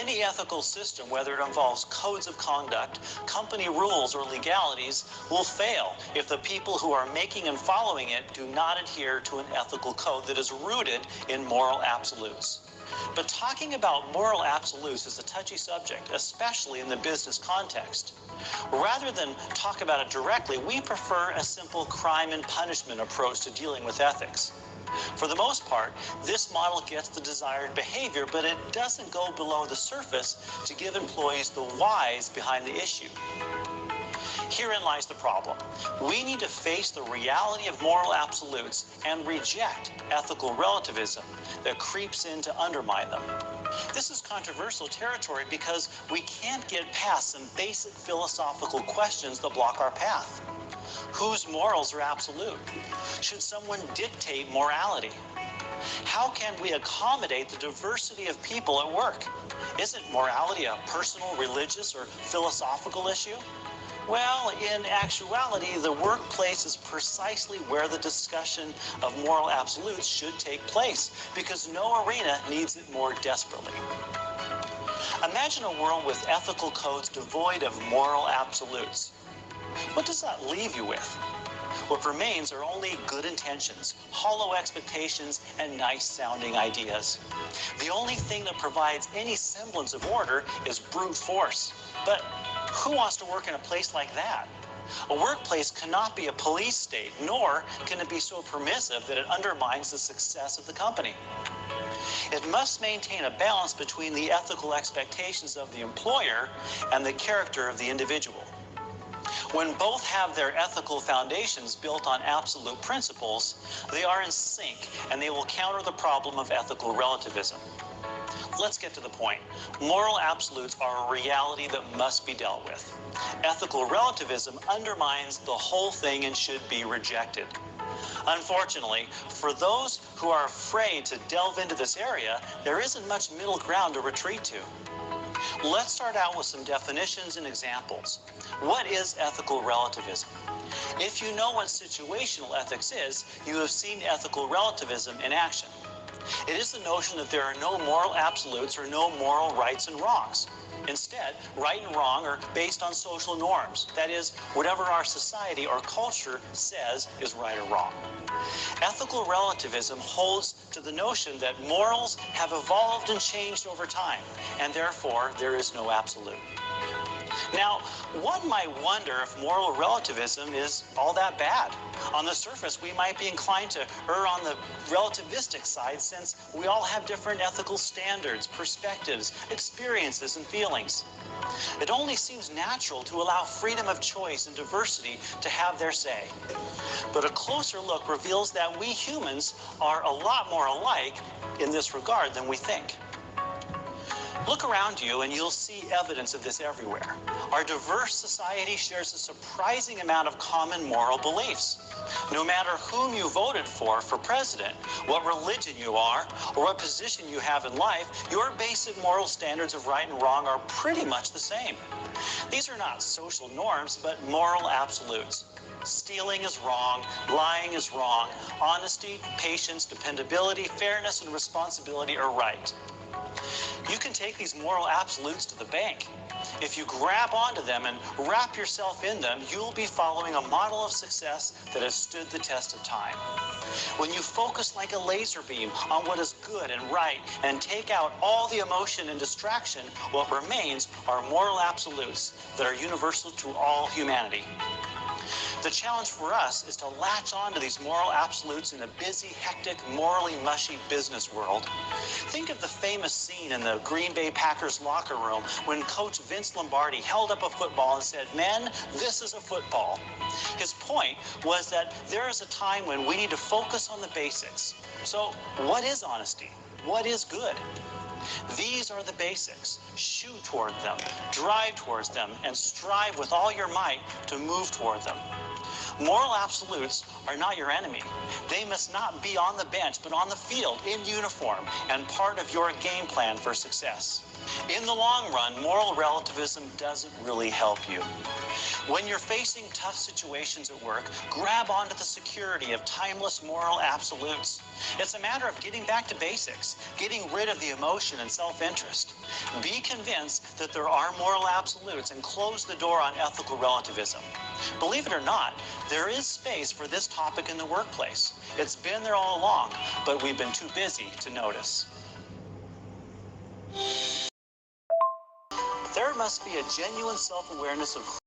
Any ethical system, whether it involves codes of conduct, company rules, or legalities, will fail if the people who are making and following it do not adhere to an ethical code that is rooted in moral absolutes. But talking about moral absolutes is a touchy subject, especially in the business context. Rather than talk about it directly, we prefer a simple crime and punishment approach to dealing with ethics. For the most part, this model gets the desired behavior, but it doesn't go below the surface to give employees the whys behind the issue. Herein lies the problem. We need to face the reality of moral absolutes and reject ethical relativism that creeps in to undermine them. This is controversial territory because we can't get past some basic philosophical questions that block our path. Whose morals are absolute? Should someone dictate morality? How can we accommodate the diversity of people at work? Isn't morality a personal, religious, or philosophical issue? Well, in actuality, the workplace is precisely where the discussion of moral absolutes should take place, because no arena needs it more desperately. Imagine a world with ethical codes devoid of moral absolutes. What does that leave you with? What remains are only good intentions, hollow expectations, and nice-sounding ideas. The only thing that provides any semblance of order is brute force. But who wants to work in a place like that? A workplace cannot be a police state, nor can it be so permissive that it undermines the success of the company. It must maintain a balance between the ethical expectations of the employer and the character of the individual. When both have their ethical foundations built on absolute principles, they are in sync, and they will counter the problem of ethical relativism. Let's get to the point. Moral absolutes are a reality that must be dealt with. Ethical relativism undermines the whole thing and should be rejected. Unfortunately, for those who are afraid to delve into this area, there isn't much middle ground to retreat to. Let's start out with some definitions and examples. What is ethical relativism? If you know what situational ethics is, you have seen ethical relativism in action. It is the notion that there are no moral absolutes or no moral rights and wrongs. Instead, right and wrong are based on social norms. That is, whatever our society or culture says is right or wrong. Ethical relativism holds to the notion that morals have evolved and changed over time, and therefore there is no absolute. Now, one might wonder if moral relativism is all that bad. On the surface, we might be inclined to err on the relativistic side, since we all have different ethical standards, perspectives, experiences, and feelings. It only seems natural to allow freedom of choice and diversity to have their say. But a closer look reveals that we humans are a lot more alike in this regard than we think. Look around you and you'll see evidence of this everywhere. Our diverse society shares a surprising amount of common moral beliefs. No matter whom you voted for president, what religion you are, or what position you have in life, your basic moral standards of right and wrong are pretty much the same. These are not social norms, but moral absolutes. Stealing is wrong, lying is wrong, honesty, patience, dependability, fairness, and responsibility are right. You can take these moral absolutes to the bank. If you grab onto them and wrap yourself in them, you'll be following a model of success that has stood the test of time. When you focus like a laser beam on what is good and right and take out all the emotion and distraction, what remains are moral absolutes that are universal to all humanity. The challenge for us is to latch on to these moral absolutes in a busy, hectic, morally mushy business world. Think of the famous scene in the Green Bay Packers locker room when Coach Vince Lombardi held up a football and said, "Men, this is a football." His point was that there is a time when we need to focus on the basics. So, what is honesty? What is good? These are the basics. Shoot toward them, drive towards them, and strive with all your might to move toward them. Moral absolutes are not your enemy. They must not be on the bench, but on the field, in uniform, and part of your game plan for success. In the long run, moral relativism doesn't really help you. When you're facing tough situations at work, grab onto the security of timeless moral absolutes. It's a matter of getting back to basics, getting rid of the emotion and self-interest. Be convinced that there are moral absolutes and close the door on ethical relativism. Believe it or not, there is space for this topic in the workplace. It's been there all along, but we've been too busy to notice. There must be a genuine self-awareness of